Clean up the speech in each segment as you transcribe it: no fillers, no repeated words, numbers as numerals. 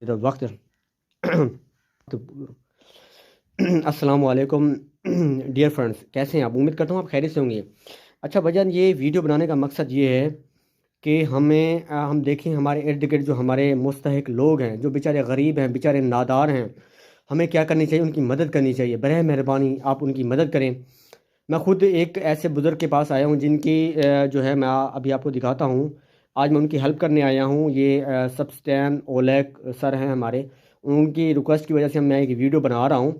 ادھر وقت السلام علیکم ڈیئر فرینڈس، کیسے ہیں آپ؟ امید کرتا ہوں آپ خیریت سے ہوں گے۔ اچھا بھجن، یہ ویڈیو بنانے کا مقصد یہ ہے کہ ہم دیکھیں ہمارے ارد گرد جو ہمارے مستحق لوگ ہیں، جو بیچارے غریب ہیں، بیچارے نادار ہیں، ہمیں کیا کرنی چاہیے؟ ان کی مدد کرنی چاہیے۔ براہ مہربانی آپ ان کی مدد کریں۔ میں خود ایک ایسے بزرگ کے پاس آیا ہوں جن کی جو ہے میں ابھی آپ کو دکھاتا ہوں۔ آج میں ان کی ہیلپ کرنے آیا ہوں۔ یہ سبسٹین اولیک سر ہیں ہمارے، ان کی ریکویسٹ کی وجہ سے میں ایک ویڈیو بنا رہا ہوں۔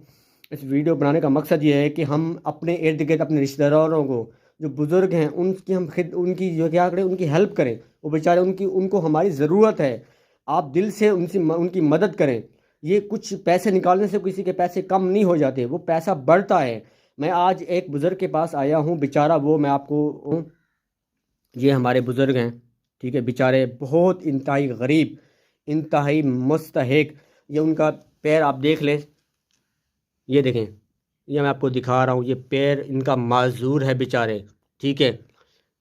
اس ویڈیو بنانے کا مقصد یہ ہے کہ ہم اپنے ارد گرد اپنے رشتہ داروں کو، جو بزرگ ہیں، ان کی جو کیا کریں، ان کی ہیلپ کریں۔ وہ بیچارے ان کو ہماری ضرورت ہے۔ آپ دل سے ان کی مدد کریں۔ یہ کچھ پیسے نکالنے سے کسی کے پیسے کم نہیں ہو جاتے، وہ پیسہ بڑھتا ہے۔ میں آج ایک بزرگ کے پاس آیا ہوں، بیچارہ وہ میں آپ کو، یہ ہمارے بزرگ ہیں، ٹھیک ہے، بیچارے بہت انتہائی غریب، انتہائی مستحق۔ یہ ان کا پیر آپ دیکھ لیں، یہ دیکھیں، یہ میں آپ کو دکھا رہا ہوں، یہ پیر ان کا معذور ہے بیچارے، ٹھیک ہے،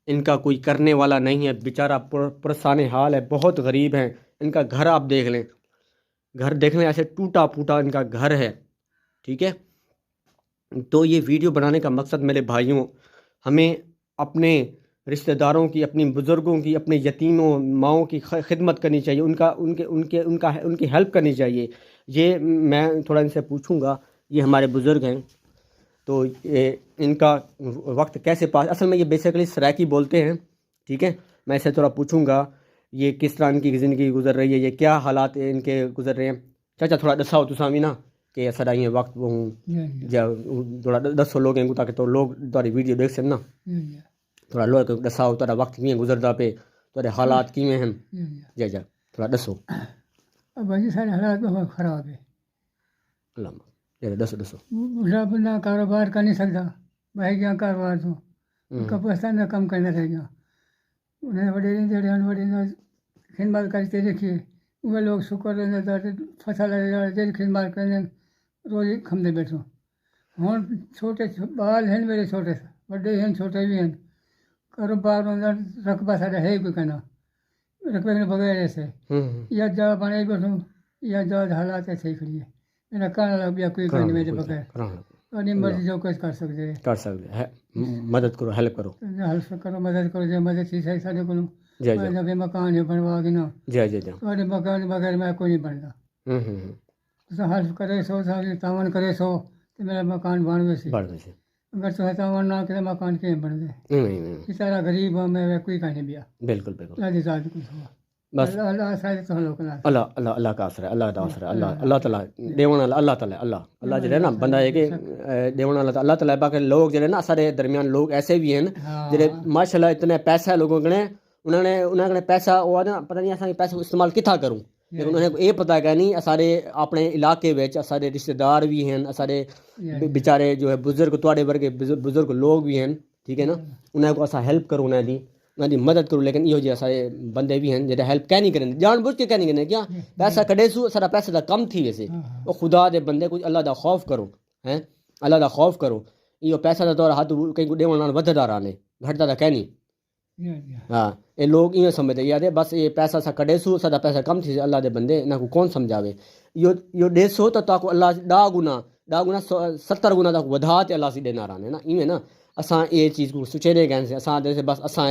ان کا کوئی کرنے والا نہیں ہے، بیچارہ پرسان حال ہے، بہت غریب ہیں۔ ان کا گھر آپ دیکھ لیں، گھر دیکھ لیں، ایسے ٹوٹا پھوٹا ان کا گھر ہے، ٹھیک ہے۔ تو یہ ویڈیو بنانے کا مقصد میرے بھائیوں، ہمیں اپنے رشتہ داروں کی، اپنی بزرگوں کی، اپنے یتیموں ماؤں کی خدمت کرنی چاہیے، ان کی ہیلپ کرنی چاہیے۔ یہ میں تھوڑا ان سے پوچھوں گا، یہ ہمارے بزرگ ہیں، تو ان کا وقت کیسے پاس، اصل میں یہ بیسیکلی سرائکی بولتے ہیں، ٹھیک ہے۔ میں اسے تھوڑا پوچھوں گا یہ کس طرح ان کی زندگی گزر رہی ہے، یہ کیا حالات ان کے گزر رہے ہیں۔ چاچا تھوڑا دساؤ تسامی نا کہ سر یہ وقت وہ جا تھوڑا دسو لوگ ہیں تاکہ تو لوگ تاری ویڈیو دیکھ سن نا، تھوڑا لوگ دساؤ تارا وقت کیویں گزردا پہ، تارے حالات کیویں ہیں، جا تھوڑا دسو۔ اب جی سارے حالات بہت خراب ہے۔ اللہ دسو بوڑھا بندہ کاروبار کر نہیں سکتا، بہ گیا کاروبار تو کپستان کا کم کرنا رہ گیا۔ انہیں بڑے بڑے خدمات کرتے دیکھیے، وہ لوگ شکر فصل خدمات کرنے روز کھمتے بیٹھو۔ ہوں چھوٹے بال ہیں میرے، چھوٹے بڑے ہیں، چھوٹے بھی ہیں۔ کاروبار رقبہ سارا ہے کوئی کہنا، رقبے کے بغیر ایسے یا جا بنے بیٹھوں یا جا حالات ایسے ہی کھڑی ہے۔ میرا کہنا لگ گیا کوئی کہنے میرے بغیر، اپنی مرضی جو کچھ کر سکتے مدد کرو، ہیلپ کرو، ہیلپ کرو، مدد کرو، جو مدد چیز ہے سارے کو مکان ہے بنوا کے نا، تھوڑے مکان بغیر میں کوئی نہیں بنتا۔ تو ہیلپ کرے سو تعاون کرے سو تو میرا مکان بن ویسے، اگر تو تعاون نہ کرے مکان کیوں بن دے؟ اس طرح غریب ہوں میں، کوئی کہنے بیا بالکل بالکل بس بس اللہ اللہ کا آسرا ہے، اللہ کا آسرا ہے، اللہ تعالیٰ دیوان اللہ تعالیٰ اللہ جو ہے نا بندہ ہے کہ دیوان اللہ تعالیٰ باقی لوگ جو ہے نا سارے درمیان لوگ ایسے بھی ہیں جڑے ماشاء اللہ اتنے پیسہ ہے لوگوں کے، انہوں نے پیسہ وہ پتہ نہیں اصل پیسہ استعمال کتنا کروں، لیکن انہیں یہ پتہ کہ نہیں سارے اپنے علاقے سارے رشتہ دار بھی ہیں، سارے بیچارے جو ہے بزرگ تواڈے ورگے بزرگ لوگ بھی ہیں، ٹھیک ہے نا، انہیں کو ایسا ہیلپ کرو، انہیں دی مدد کرو، لیکن یہ سارے بندے بھی ہیں جڑے ہیلپ کہہ نہیں کریں، جان بوجھ کے کہہ نہیں کریں، کیا پیسہ کڈے سو سارا پیسے دا کم تھی ویسے، وہ خدا دے بندے کچھ اللہ دا خوف کرو، ہیں اللہ دا خوف کرو، یہ پیسہ دا طور ہاتھ کہیں ڈیون نال ودھدا رہنے گھٹدا دا کہہ نہیں۔ ہاں یہ لوگ یہ سمجھتے یار بس یہ پیسہ سا کڈے سو سارا پیسہ کم تھی، اللہ دے بندے انہاں کو کون سمجھاوے، یہ ڈے سو تو تاکو اللہ ڈا گنا 70 گنا تک ودھا تے اللہ سی دینا رہنے نا، ایویں نا اساں یہ چیز کو سچے گئے سے اساں دے بس اساں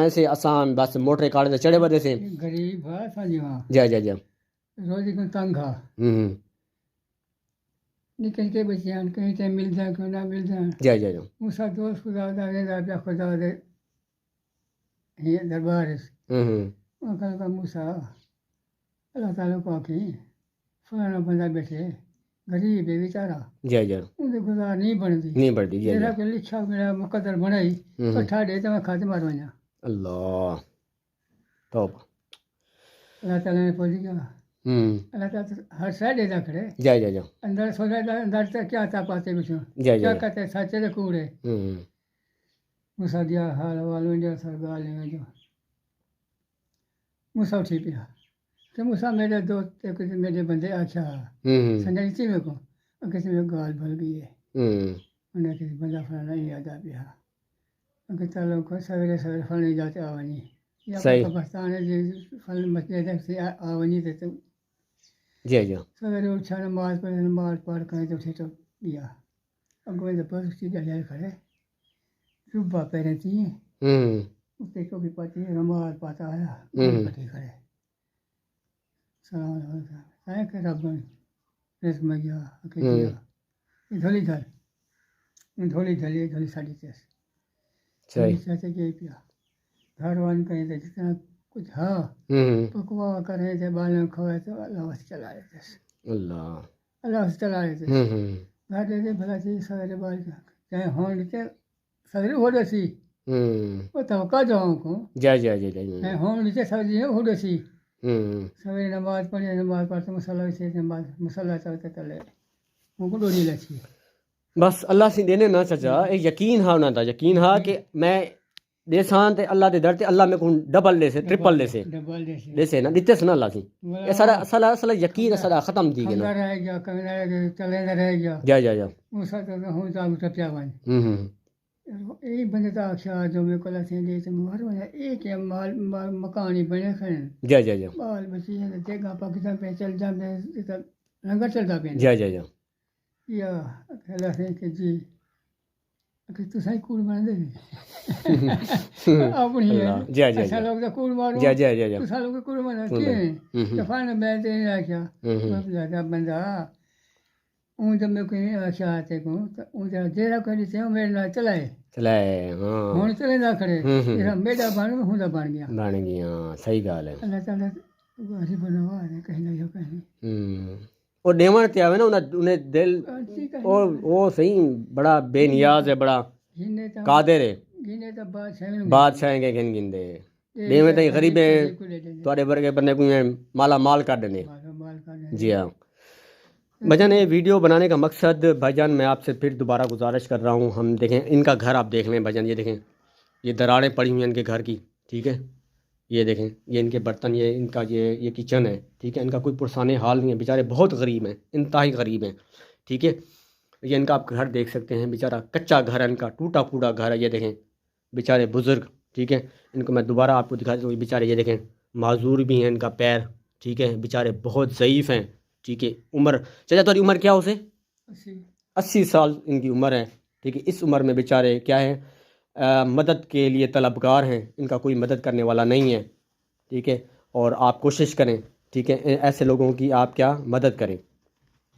ایسے اساں بس موٹر کاڑے تے چڑھے ودے سے غریب ہے سانجی ہاں جی روزی کو تنگ ہا نکل کے بچے ہیں کہیں تے مل جائیں کہیں نہ مل جائیں جی موسیٰ دوست خدا دا خدا دے یہ دربار ہے وہاں کا موسیٰ اللہ تعالیٰ کو آکھی فلانا بندہ بیٹھے غریب ہے بیچارہ، جی ان کے خدا نہیں بنتی، میرا کہ لکھا میرا مقدر بنائی کٹھا دے تو میں کھاتے مار بنا اللہ توبہ اللہ تعالیٰ نے پوچھ گیا، اللہ تعالیٰ ہر شاید دے کھڑے جی اندر سوچا اندر سے کیا تھا پاتے بچوں کیا کہتے سچے دے کوڑے موسیٰ دیا حال والوں انڈیا سر گال لیں گے جو موسیٰ اٹھی پیا کہ موسیٰ میرے دوست میرے بندے آچھا سنجھتی میں کو کسی میں گال بھر گئی ہے، انہیں کسی بندہ فلانا نہیں یاد آ پیا کہ تعلق کو سویرے سویرے فلانے جاتے آوانی یا قبرستان ہے جی فلانے مسجد سے آوانی تے جی جی سویرے اٹھا نماز پڑھ کر تو تو گیا اگوں تو بس جائے کھڑے صبح پہلے تھی اتنے کو بھی پتی نماز پاتا آیا پٹی کھڑے سلام علیکم کہ رب رس میں گیا دیا دھولی دھلی ساڑی تیس سے گئے پیا گھر وان کہیں تھے جتنا کچھ ہاں پکوا کر رہے تھے بالوں کھوائے تو اللہ سے چلا رہے تھے اللہ سے چلا رہے تھے گھر دے بھلا چیز سویرے بال چاہے ہوں نیچے سویرے ہو رہی سی وہ توقع جاؤں کو چاہے ہوں نیچے سویرے ہو رہی سی سویرے نماز پڑھتے مسئلہ سے مسئلہ چلتے چلے ان کو ڈوری لچھی بس اللہ سے دینے نہ چچا ایک یقین ہا نہ تھا یقین ہا کہ میں دیسان تے اللہ دے در تے اللہ میں کو ڈبل دے سے ٹرپل دے سے نا دیتے سے نا اللہ سی یہ سارا یقین سارا ختم دی گیا رہ گیا کمی رہ گیا چلے نہ رہ گیا جا وہ ساتھ ہوں تو آپ ٹپیا وان ایک بندے تا آخیا جو میں کلا سے دے تے مہر ونا ایک مال مکان ہی بنے کھڑے جا بال بچی ہیں تے گا پاکستان پہ چل جاندے لنگر چلدا پیا جا یا اللہ سے کہ جی کہ تو سائیں کول بنا دے اپنی ہے ایسا لوگ تو کول مارو تو سالوں کے کول بنا کیوں دفعہ میں تے آخیا زیادہ بندہ اون جب میں کوئی آخیا آتے کو تو اون جیرا کری تے میرے نال چلائے ہوں چلے نہ کھڑے میرا بن گیا صحیح گال ہے اللہ تعالیٰ غریب بنوا ہے کہیں نہ جو کہیں اور ڈیمن تے آوے نا انہیں دل وہ صحیح بڑا بے نیاز ہے بڑا قادر ہے بادشاہ کے گن گن دے ڈیمن تے غریب ہے تواڈے ورگے بندے کو مالا مال کر دینے جی ہاں بھجن یہ ویڈیو بنانے کا مقصد بھجن میں آپ سے پھر دوبارہ گزارش کر رہا ہوں ہم دیکھیں ان کا گھر آپ دیکھ لیں بھجن یہ دیکھیں یہ دراڑیں پڑی ہوئی ہیں ان کے گھر کی ٹھیک ہے یہ دیکھیں یہ ان کے برتن یہ ان کا یہ کچن ہے ٹھیک ہے ان کا کوئی پرسانے حال نہیں ہے بیچارے بہت غریب ہیں انتہائی غریب ہیں ٹھیک ہے یہ ان کا آپ گھر دیکھ سکتے ہیں بیچارہ کچا گھر ہے ان کا ٹوٹا پھوٹا گھر ہے یہ دیکھیں بیچارے بزرگ ٹھیک ہے ان کو میں دوبارہ آپ کو دکھا دوں بیچارے یہ دیکھیں معذور بھی ہیں ان کا پیر ٹھیک ہے بیچارے بہت ضعیف ہیں ٹھیک ہے عمر چچا تمہاری عمر کیا ہو سے 80 سال ان کی عمر ہے ٹھیک ہے اس عمر میں بیچارے کیا ہے مدد کے لیے طلبگار ہیں ان کا کوئی مدد کرنے والا نہیں ہے ٹھیک ہے اور آپ کوشش کریں ٹھیک ہے ایسے لوگوں کی آپ کیا مدد کریں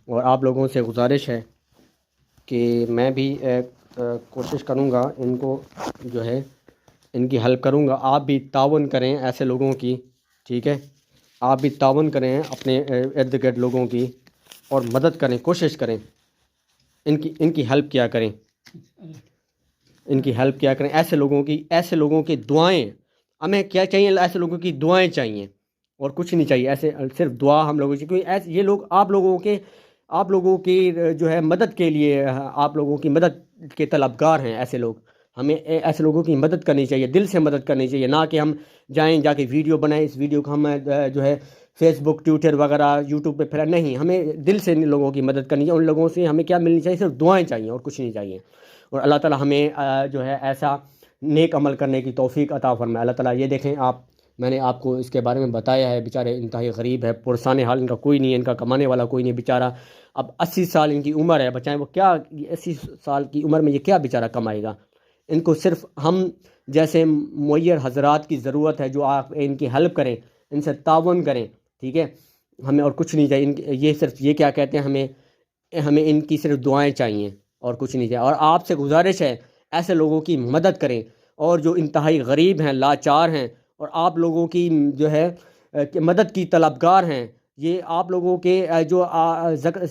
اور آپ لوگوں سے گزارش ہے کہ میں بھی کوشش کروں گا ان کو جو ہے ان کی ہیلپ کروں گا آپ بھی تعاون کریں ایسے لوگوں کی ٹھیک ہے آپ بھی تعاون کریں اپنے ارد گرد لوگوں کی اور مدد کریں کوشش کریں ان کی ہیلپ کیا کریں ان کی ہیلپ کیا کریں ایسے لوگوں کی دعائیں ہمیں کیا چاہیے ایسے لوگوں کی دعائیں چاہیے اور کچھ نہیں چاہیے ایسے صرف دعا ہم لوگوں کی کیونکہ ایسے یہ لوگ آپ لوگوں کی جو ہے مدد کے لیے آپ لوگوں کی مدد کے طلبگار ہیں ایسے لوگ ہمیں ایسے لوگوں کی مدد کرنی چاہیے دل سے مدد کرنی چاہیے نہ کہ ہم جائیں جا کے ویڈیو بنائیں اس ویڈیو کو ہم جو ہے فیس بک ٹویٹر وغیرہ یوٹیوب پہ پھیلا نہیں ہمیں دل سے ان لوگوں کی مدد کرنی چاہیے ان لوگوں سے ہمیں کیا ملنی چاہیے صرف دعائیں چاہیے اور کچھ نہیں چاہیے اور اللہ تعالیٰ ہمیں جو ہے ایسا نیک عمل کرنے کی توفیق عطا فرمائے اللہ تعالیٰ یہ دیکھیں میں نے آپ کو اس کے بارے میں بتایا ہے بیچارے انتہائی غریب ہے پرسان حال ان کا کوئی نہیں ہے ان کا کمانے والا کوئی نہیں بیچارہ اب 80 سال ان کی عمر ہے بچائیں وہ کیا 80 سال کی عمر میں یہ کیا بیچارہ کمائے گا ان کو صرف ہم جیسے معیر حضرات کی ضرورت ہے جو آپ ان کی ہیلپ کریں ان سے تعاون کریں ٹھیک ہے ہمیں اور کچھ نہیں چاہیے یہ صرف یہ کیا کہتے ہیں ہمیں ان کی صرف دعائیں چاہیے اور کچھ نہیں چاہیے اور آپ سے گزارش ہے ایسے لوگوں کی مدد کریں اور جو انتہائی غریب ہیں لاچار ہیں اور آپ لوگوں کی جو ہے مدد کی طلبگار ہیں یہ آپ لوگوں کے جو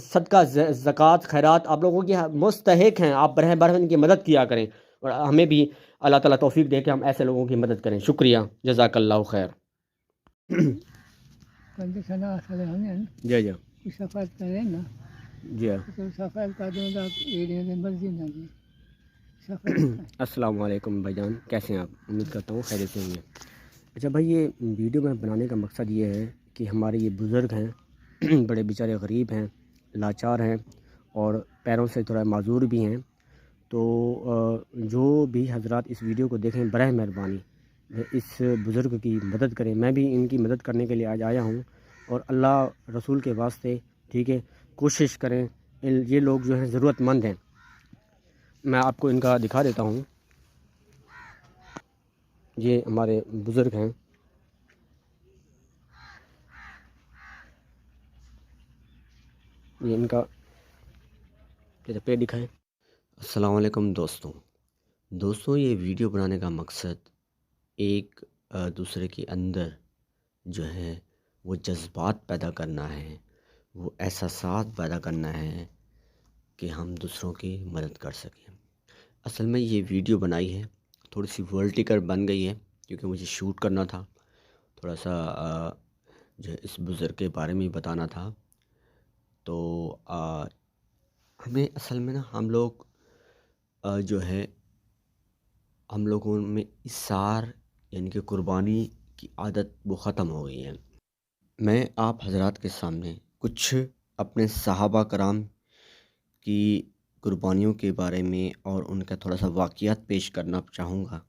صدقہ زکوٰۃ خیرات آپ لوگوں کی مستحق ہیں آپ براہ ان کی مدد کیا کریں اور ہمیں بھی اللہ تعالیٰ توفیق دے کے ہم ایسے لوگوں کی مدد کریں شکریہ جزاک اللہ خیر جی جی جی السلام علیکم بھائی جان کیسے ہیں آپ امید کرتا ہوں خیریت سے ہوں گے اچھا بھائی یہ ویڈیو میں بنانے کا مقصد یہ ہے کہ ہمارے یہ بزرگ ہیں بڑے بیچارے غریب ہیں لاچار ہیں اور پیروں سے تھوڑا معذور بھی ہیں تو جو بھی حضرات اس ویڈیو کو دیکھیں براہ مہربانی اس بزرگ کی مدد کریں میں بھی ان کی مدد کرنے کے لیے آج آیا ہوں اور اللہ رسول کے واسطے ٹھیک ہے کوشش کریں. یہ لوگ جو ہیں ضرورت مند ہیں. میں آپ کو ان کا دکھا دیتا ہوں. یہ ہمارے بزرگ ہیں. یہ ان کا پیٹ دکھائیں. السلام علیکم دوستوں، یہ ویڈیو بنانے کا مقصد ایک دوسرے کے اندر جو ہے وہ جذبات پیدا کرنا ہے، وہ احساسات پیدا کرنا ہے کہ ہم دوسروں کی مدد کر سکیں. اصل میں یہ ویڈیو بنائی ہے تھوڑی سی ورٹیکل بن گئی ہے کیونکہ مجھے شوٹ کرنا تھا، تھوڑا سا جو ہے اس بزرگ کے بارے میں بتانا تھا. تو ہمیں اصل میں نا ہم لوگ جو ہے ہم لوگوں میں اثار یعنی کہ قربانی کی عادت وہ ختم ہو گئی ہے. میں آپ حضرات کے سامنے کچھ اپنے صحابہ کرام کی قربانیوں کے بارے میں اور ان کا تھوڑا سا واقعات پیش کرنا چاہوں گا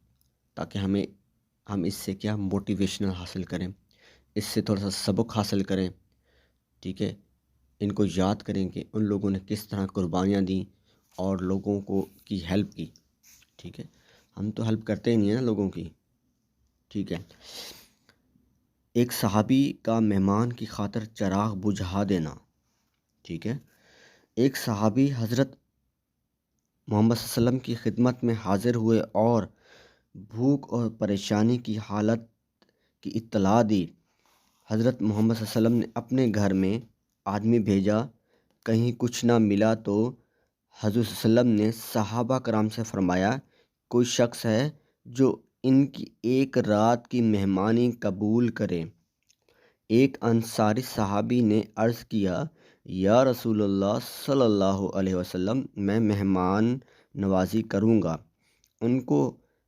تاکہ ہم اس سے کیا موٹیویشنل حاصل کریں، اس سے تھوڑا سا سبق حاصل کریں. ٹھیک ہے، ان کو یاد کریں کہ ان لوگوں نے کس طرح قربانیاں دیں اور لوگوں کی ہیلپ کی. ٹھیک ہے، ہم تو ہیلپ کرتے ہی نہیں ہیں نا لوگوں کی. ٹھیک ہے، ایک صحابی کا مہمان کی خاطر چراغ بجھا دینا. ٹھیک ہے، ایک صحابی حضرت محمد صلی اللہ علیہ وسلم کی خدمت میں حاضر ہوئے اور بھوک اور پریشانی کی حالت کی اطلاع دی. حضرت محمد صلی اللہ علیہ وسلم نے اپنے گھر میں آدمی بھیجا. کہیں کچھ نہ ملا تو حضرت صلی اللہ علیہ وسلم نے صحابہ کرام سے فرمایا کوئی شخص ہے جو ان کی ایک رات کی مہمانی قبول کرے. ایک انصاری صحابی نے عرض کیا یا رسول اللہ صلی اللہ علیہ وسلم میں مہمان نوازی کروں گا. ان کو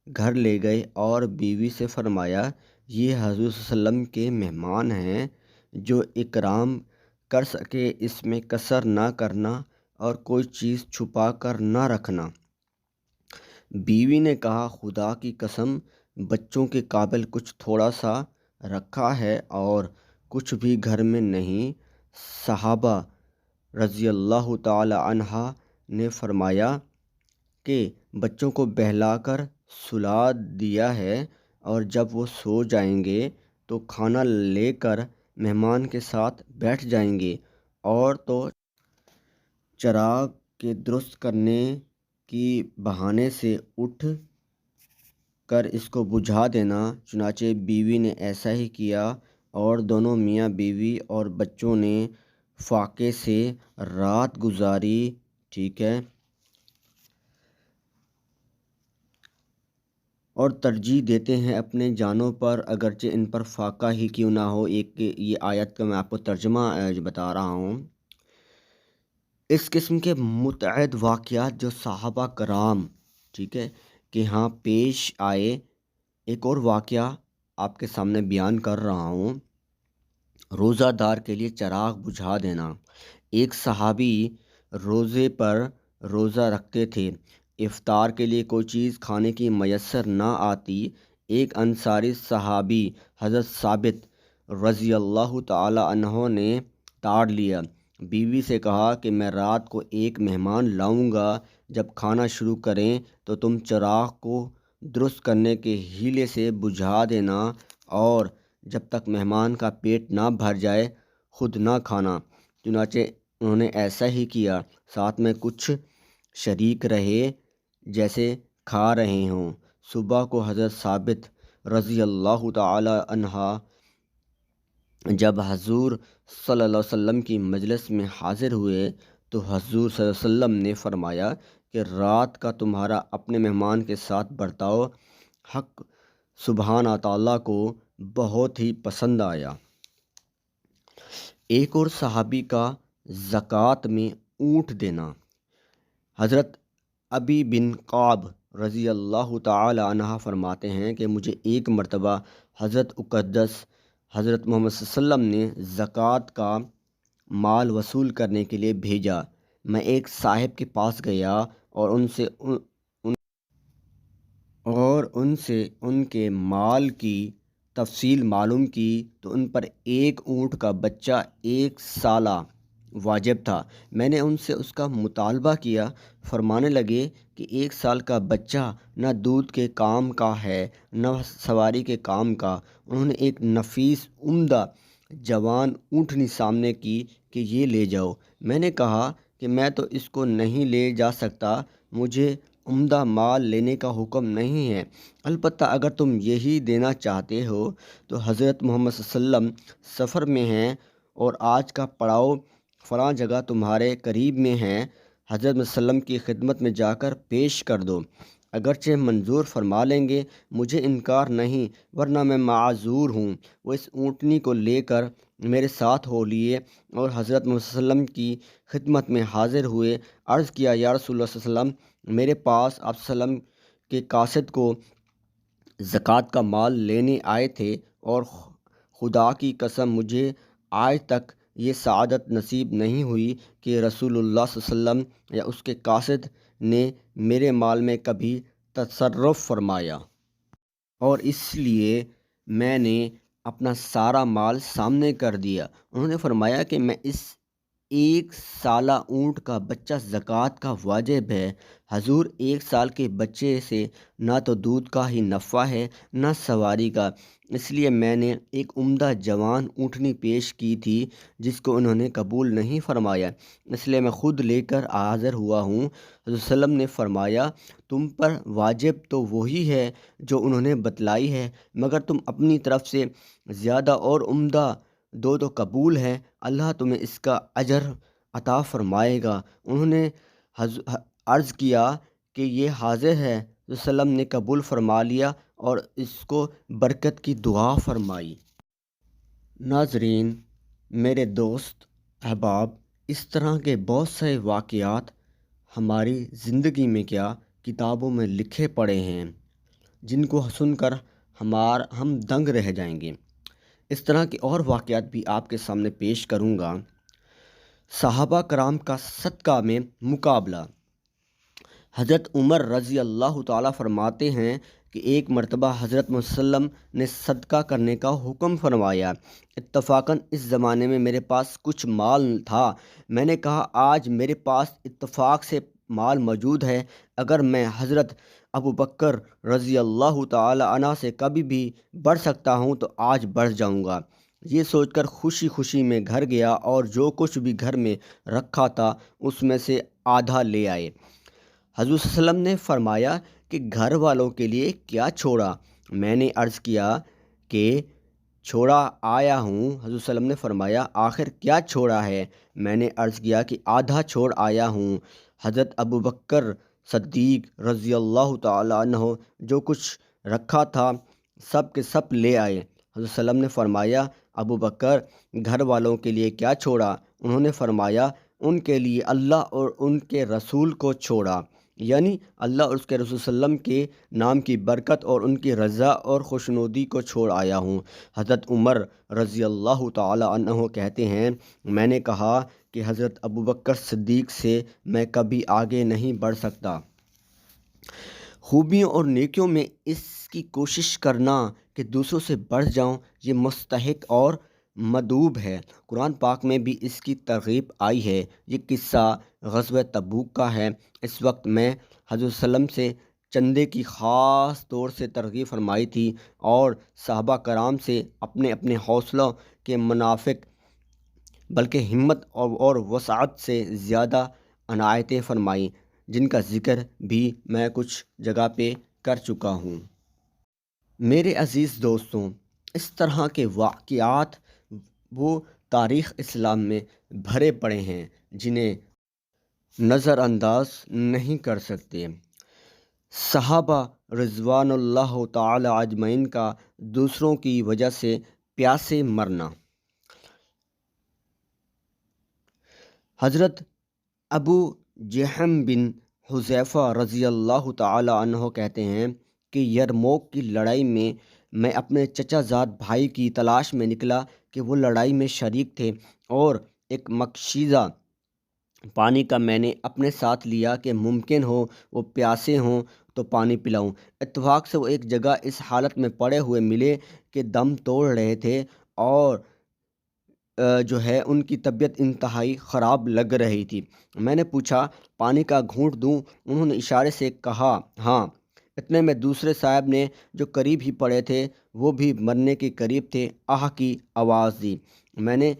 گھر لے گئے اور بیوی سے فرمایا یہ حضور صلی اللہ علیہ وسلم کے مہمان ہیں، جو اکرام کر سکے اس میں کسر نہ کرنا اور کوئی چیز چھپا کر نہ رکھنا. بیوی نے کہا خدا کی قسم بچوں کے قابل کچھ تھوڑا سا رکھا ہے اور کچھ بھی گھر میں نہیں. صحابہ رضی اللہ تعالی عنہ نے فرمایا کہ بچوں کو بہلا کر سلا دیا ہے اور جب وہ سو جائیں گے تو کھانا لے کر مہمان کے ساتھ بیٹھ جائیں گے اور تو چراغ کے درست کرنے کی بہانے سے اٹھ کر اس کو بجھا دینا. چنانچہ بیوی نے ایسا ہی کیا اور دونوں میاں بیوی اور بچوں نے فاقے سے رات گزاری. ٹھیک ہے، اور ترجیح دیتے ہیں اپنے جانوں پر اگرچہ ان پر فاقہ ہی کیوں نہ ہو. ایک یہ آیت کا میں آپ کو ترجمہ بتا رہا ہوں. اس قسم کے متعدد واقعات جو صحابہ کرام ٹھیک ہے کہ ہاں پیش آئے. ایک اور واقعہ آپ کے سامنے بیان کر رہا ہوں. روزہ دار کے لیے چراغ بجھا دینا. ایک صحابی روزے پر روزہ رکھتے تھے. افطار کے لیے کوئی چیز کھانے کی میسر نہ آتی. ایک انصاری صحابی حضرت ثابت رضی اللہ تعالی عنہ نے تاڑ لیا. بیوی سے کہا کہ میں رات کو ایک مہمان لاؤں گا، جب کھانا شروع کریں تو تم چراغ کو درست کرنے کے ہیلے سے بجھا دینا اور جب تک مہمان کا پیٹ نہ بھر جائے خود نہ کھانا. چنانچہ انہوں نے ایسا ہی کیا. ساتھ میں کچھ شریک رہے جیسے کھا رہے ہوں. صبح کو حضرت ثابت رضی اللہ تعالی عنہ جب حضور صلی اللہ علیہ وسلم کی مجلس میں حاضر ہوئے تو حضور صلی اللہ علیہ وسلم نے فرمایا کہ رات کا تمہارا اپنے مہمان کے ساتھ برتاؤ حق سبحانہ تعالیٰ کو بہت ہی پسند آیا. ایک اور صحابی کا زکوٰۃ میں اونٹ دینا. حضرت ابی بن قعب رضی اللہ تعالی عنہ فرماتے ہیں کہ مجھے ایک مرتبہ حضرت اقدس حضرت محمد صلی اللہ علیہ وسلم نے زکوٰۃ کا مال وصول کرنے کے لیے بھیجا. میں ایک صاحب کے پاس گیا اور ان کے مال کی تفصیل معلوم کی تو ان پر ایک اونٹ کا بچہ 1 سالہ واجب تھا۔ میں نے ان سے اس کا مطالبہ کیا، فرمانے لگے کہ 1 سال کا بچہ نہ دودھ کے کام کا ہے نہ سواری کے کام کا۔ انہوں نے ایک نفیس عمدہ جوان اونٹنی سامنے کی کہ یہ لے جاؤ۔ میں نے کہا کہ میں تو اس کو نہیں لے جا سکتا، مجھے عمدہ مال لینے کا حکم نہیں ہے، البتہ اگر تم یہی دینا چاہتے ہو تو حضرت محمد صلی اللہ علیہ وسلم سفر میں ہیں اور آج کا پڑاؤ فلاں جگہ تمہارے قریب میں ہیں، حضرت محمد صلی اللہ علیہ وسلم کی خدمت میں جا کر پیش کر دو، اگرچہ منظور فرما لیں گے، مجھے انکار نہیں، ورنہ میں معذور ہوں۔ وہ اس اونٹنی کو لے کر میرے ساتھ ہو لیے اور حضرت محمد صلی اللہ علیہ وسلم کی خدمت میں حاضر ہوئے۔ عرض کیا، یا رسول اللہ صلی اللہ علیہ وسلم، میرے پاس آپ صلی اللہ علیہ وسلم کے قاصد کو زکوٰۃ کا مال لینے آئے تھے، اور خدا کی قسم مجھے آج تک یہ سعادت نصیب نہیں ہوئی کہ رسول اللہ صلی اللہ علیہ وسلم یا اس کے قاصد نے میرے مال میں کبھی تصرف فرمایا، اور اس لیے میں نے اپنا سارا مال سامنے کر دیا۔ انہوں نے فرمایا کہ میں اس 1 سالہ اونٹ کا بچہ زکوٰۃ کا واجب ہے۔ حضور، 1 سال کے بچے سے نہ تو دودھ کا ہی نفع ہے نہ سواری کا، اس لیے میں نے ایک عمدہ جوان اونٹنی پیش کی تھی جس کو انہوں نے قبول نہیں فرمایا، اس لیے میں خود لے کر حاضر ہوا ہوں۔ حضرت صلی اللہ علیہ وسلم نے فرمایا، تم پر واجب تو وہی ہے جو انہوں نے بتلائی ہے، مگر تم اپنی طرف سے زیادہ اور عمدہ دو تو قبول ہے، اللہ تمہیں اس کا اجر عطا فرمائے گا۔ انہوں نے عرض کیا کہ یہ حاضر ہے، رسول اللہ صلی اللہ علیہ وسلم نے قبول فرما لیا اور اس کو برکت کی دعا فرمائی۔ ناظرین، میرے دوست احباب، اس طرح کے بہت سے واقعات ہماری زندگی میں کیا کتابوں میں لکھے پڑے ہیں جن کو سن کر ہم دنگ رہ جائیں گے۔ اس طرح کے اور واقعات بھی آپ کے سامنے پیش کروں گا۔ صحابہ کرام کا صدقہ میں مقابلہ۔ حضرت عمر رضی اللہ تعالیٰ فرماتے ہیں کہ ایک مرتبہ حضرت محمد صلی اللہ علیہ وسلم نے صدقہ کرنے کا حکم فرمایا۔ اتفاقاً اس زمانے میں میرے پاس کچھ مال تھا۔ میں نے کہا، آج میرے پاس اتفاق سے مال موجود ہے، اگر میں حضرت ابو بکر رضی اللہ تعالیٰ عنہ سے کبھی بھی بڑھ سکتا ہوں تو آج بڑھ جاؤں گا۔ یہ سوچ کر خوشی خوشی میں گھر گیا اور جو کچھ بھی گھر میں رکھا تھا اس میں سے آدھا لے آئے۔ حضور صلی اللہ علیہ وسلم نے فرمایا کہ گھر والوں کے لیے کیا چھوڑا؟ میں نے عرض کیا کہ چھوڑا آیا ہوں۔ حضور صلی اللہ علیہ وسلم نے فرمایا، آخر کیا چھوڑا ہے؟ میں نے عرض کیا کہ آدھا چھوڑ آیا ہوں۔ حضرت ابو بکر صدیق رضی اللہ تعالیٰ عنہ جو کچھ رکھا تھا سب کے سب لے آئے۔ حضرت صلی اللہ علیہ وسلم نے فرمایا، ابو بکر، گھر والوں کے لیے کیا چھوڑا؟ انہوں نے فرمایا، ان کے لیے اللہ اور ان کے رسول کو چھوڑا، یعنی اللہ اور اس کے رسول صلی اللہ علیہ وسلم کے نام کی برکت اور ان کی رضا اور خوشنودی کو چھوڑ آیا ہوں۔ حضرت عمر رضی اللہ تعالیٰ عنہ کہتے ہیں، میں نے کہا کہ حضرت ابو بکر صدیق سے میں کبھی آگے نہیں بڑھ سکتا۔ خوبیوں اور نیکیوں میں اس کی کوشش کرنا کہ دوسروں سے بڑھ جاؤں، یہ مستحق اور مطلوب ہے۔ قرآن پاک میں بھی اس کی ترغیب آئی ہے۔ یہ قصہ غزوہ تبوک کا ہے۔ اس وقت میں حضرت صلی اللہ علیہ وسلم سے چندے کی خاص طور سے ترغیب فرمائی تھی اور صحابہ کرام سے اپنے اپنے حوصلوں کے منافق بلکہ ہمت اور وسعت سے زیادہ عنایتیں فرمائیں، جن کا ذکر بھی میں کچھ جگہ پہ کر چکا ہوں۔ میرے عزیز دوستوں، اس طرح کے واقعات وہ تاریخ اسلام میں بھرے پڑے ہیں جنہیں نظر انداز نہیں کر سکتے۔ صحابہ رضوان اللہ تعالی اجمعین کا دوسروں کی وجہ سے پیاسے مرنا۔ حضرت ابو جہم بن حذیفہ رضی اللہ تعالی عنہ کہتے ہیں کہ یرموک کی لڑائی میں میں اپنے چچا زاد بھائی کی تلاش میں نکلا کہ وہ لڑائی میں شریک تھے، اور ایک مکشیزہ پانی کا میں نے اپنے ساتھ لیا کہ ممکن ہو وہ پیاسے ہوں تو پانی پلاؤں۔ اتفاق سے وہ ایک جگہ اس حالت میں پڑے ہوئے ملے کہ دم توڑ رہے تھے اور جو ہے ان کی طبیعت انتہائی خراب لگ رہی تھی۔ میں نے پوچھا پانی کا گھونٹ دوں؟ انہوں نے اشارے سے کہا ہاں۔ اتنے میں دوسرے صاحب نے جو قریب ہی پڑے تھے وہ بھی مرنے کے قریب تھے، آہ کی آواز دی۔ میں نے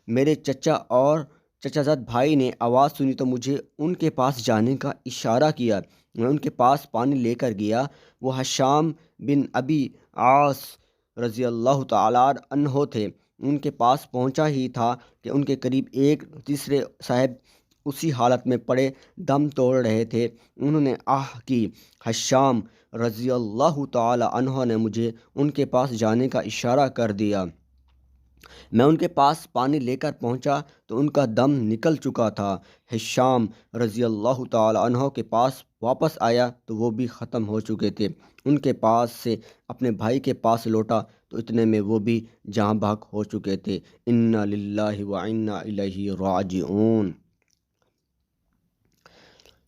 میرے چچا اور چچا زاد بھائی نے آواز سنی تو مجھے ان کے پاس جانے کا اشارہ کیا۔ میں ان کے پاس پانی لے کر گیا۔ وہ حشام بن ابی عاص رضی اللہ تعالیٰ عنہ تھے۔ ان کے پاس پہنچا ہی تھا کہ ان کے قریب ایک تیسرے صاحب اسی حالت میں پڑے دم توڑ رہے تھے۔ انہوں نے آہ کی۔ حشام رضی اللہ تعالی عنہ نے مجھے ان کے پاس جانے کا اشارہ کر دیا۔ میں ان کے پاس پانی لے کر پہنچا تو ان کا دم نکل چکا تھا۔ حشام رضی اللہ تعالی عنہ کے پاس واپس آیا تو وہ بھی ختم ہو چکے تھے۔ ان کے پاس سے اپنے بھائی کے پاس لوٹا تو اتنے میں وہ بھی جاں بحق ہو چکے تھے۔ انا للہ و انا الیہ راجعون۔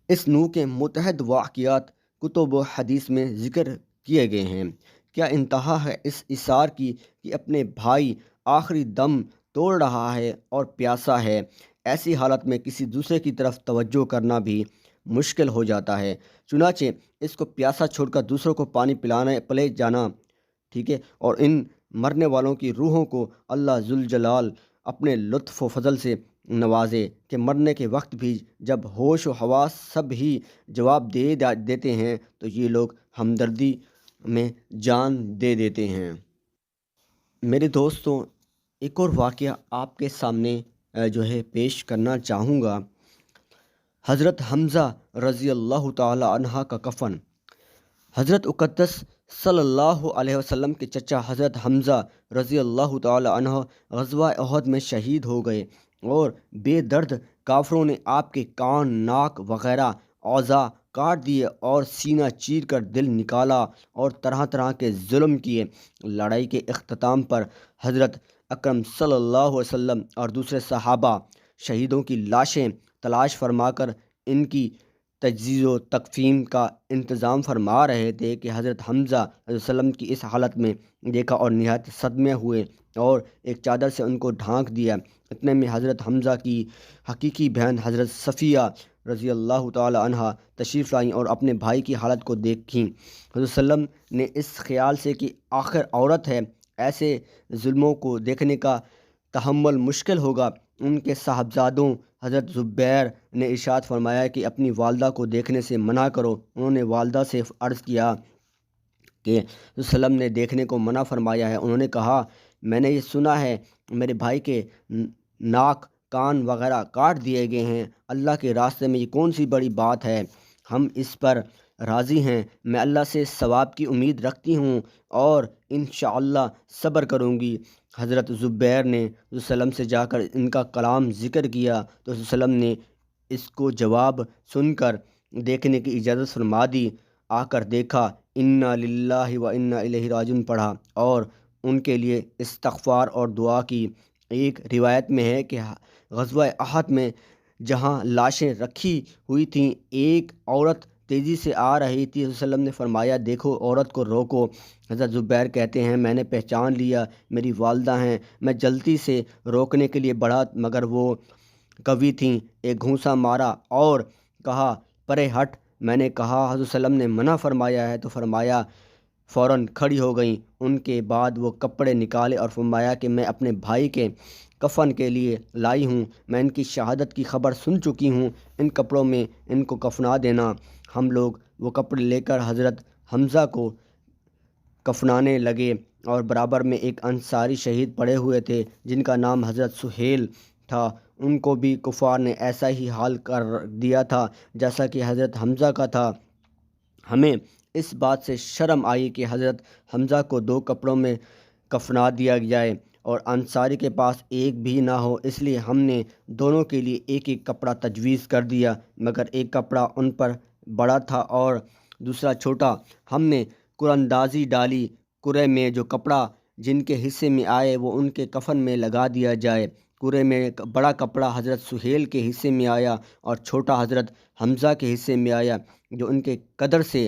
اس نوع کے متعدد واقعات کتب و حدیث میں ذکر کیے گئے ہیں۔ کیا انتہا ہے اس اثار کی کہ اپنے بھائی آخری دم توڑ رہا ہے اور پیاسا ہے، ایسی حالت میں کسی دوسرے کی طرف توجہ کرنا بھی مشکل ہو جاتا ہے، چنانچہ اس کو پیاسا چھوڑ کر دوسروں کو پانی پلے جانا، ٹھیک ہے۔ اور ان مرنے والوں کی روحوں کو اللہ ذوالجلال اپنے لطف و فضل سے نوازے کہ مرنے کے وقت بھی جب ہوش و حواس سب ہی جواب دیتے ہیں تو یہ لوگ ہمدردی میں جان دے دیتے ہیں۔ میرے دوستوں، ایک اور واقعہ آپ کے سامنے جو ہے پیش کرنا چاہوں گا۔ حضرت حمزہ رضی اللہ تعالی عنہ کا کفن۔ حضرت اقدس صلی اللہ علیہ وسلم کے چچا حضرت حمزہ رضی اللہ تعالی عنہ غزوہ احد میں شہید ہو گئے اور بے درد کافروں نے آپ کے کان، ناک وغیرہ اعضاء کاٹ دیے اور سینہ چیر کر دل نکالا اور طرح طرح کے ظلم کیے۔ لڑائی کے اختتام پر حضرت اکرم صلی اللہ علیہ وسلم اور دوسرے صحابہ شہیدوں کی لاشیں تلاش فرما کر ان کی تجہیز و تکفین کا انتظام فرما رہے تھے کہ حضرت حمزہ علیہ السلام کی اس حالت میں دیکھا اور نہایت صدمے ہوئے اور ایک چادر سے ان کو ڈھانک دیا۔ اتنے میں حضرت حمزہ کی حقیقی بہن حضرت صفیہ رضی اللہ تعالی عنہ تشریف لائیں اور اپنے بھائی کی حالت کو دیکھیں۔ حضرت وسلم نے اس خیال سے کہ آخر عورت ہے، ایسے ظلموں کو دیکھنے کا تحمل مشکل ہوگا، ان کے صاحبزادوں حضرت زبیر نے ارشاد فرمایا کہ اپنی والدہ کو دیکھنے سے منع کرو۔ انہوں نے والدہ سے عرض کیا کہ حضرت وسلم نے دیکھنے کو منع فرمایا ہے۔ انہوں نے کہا میں نے یہ سنا ہے میرے بھائی کے ناک، کان وغیرہ کاٹ دیے گئے ہیں، اللہ کے راستے میں یہ کون سی بڑی بات ہے، ہم اس پر راضی ہیں، میں اللہ سے ثواب کی امید رکھتی ہوں اور انشاءاللہ صبر کروں گی۔ حضرت زبیر نے حضرت وسلم سے جا کر ان کا کلام ذکر کیا تو حضرت وسلم نے اس کو جواب سن کر دیکھنے کی اجازت فرما دی۔ آ کر دیکھا، انا للہ و انا الیہ راجعون پڑھا اور ان کے لیے استغفار اور دعا کی۔ ایک روایت میں ہے کہ غزوہ احد میں جہاں لاشیں رکھی ہوئی تھیں ایک عورت تیزی سے آ رہی تھی۔ حضرت وسلم نے فرمایا دیکھو عورت کو روکو۔ حضرت زبیر کہتے ہیں میں نے پہچان لیا میری والدہ ہیں، میں جلدی سے روکنے کے لیے بڑھا مگر وہ قوی تھیں، ایک گھونسا مارا اور کہا پرے ہٹ۔ میں نے کہا حضرت وسلم نے منع فرمایا ہے، تو فرمایا فوراً کھڑی ہو گئیں۔ ان کے بعد وہ کپڑے نکالے اور فرمایا کہ میں اپنے بھائی کے کفن کے لیے لائی ہوں، میں ان کی شہادت کی خبر سن چکی ہوں، ان کپڑوں میں ان کو کفنا دینا۔ ہم لوگ وہ کپڑے لے کر حضرت حمزہ کو کفنانے لگے اور برابر میں ایک انصاری شہید پڑے ہوئے تھے جن کا نام حضرت سہیل تھا، ان کو بھی کفار نے ایسا ہی حال کر دیا تھا جیسا کہ حضرت حمزہ کا تھا۔ ہمیں اس بات سے شرم آئی کہ حضرت حمزہ کو دو کپڑوں میں کفنا دیا جائے اور انصاری کے پاس ایک بھی نہ ہو، اس لیے ہم نے دونوں کے لیے ایک ایک کپڑا تجویز کر دیا، مگر ایک کپڑا ان پر بڑا تھا اور دوسرا چھوٹا۔ ہم نے قراندازی ڈالی قرے میں جو کپڑا جن کے حصے میں آئے وہ ان کے کفن میں لگا دیا جائے۔ قرے میں بڑا کپڑا حضرت سہیل کے حصے میں آیا اور چھوٹا حضرت حمزہ کے حصے میں آیا جو ان کے قدر سے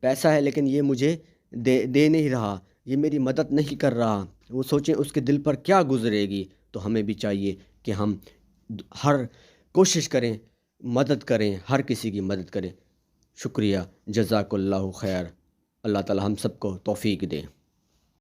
پیسہ ہے لیکن یہ مجھے دے نہیں رہا، یہ میری مدد نہیں کر رہا، وہ سوچیں اس کے دل پر کیا گزرے گی۔ تو ہمیں بھی چاہیے کہ ہم ہر کوشش کریں، مدد کریں، ہر کسی کی مدد کریں۔ شکریہ، جزاک اللہ خیر۔ اللہ تعالی ہم سب کو توفیق دے۔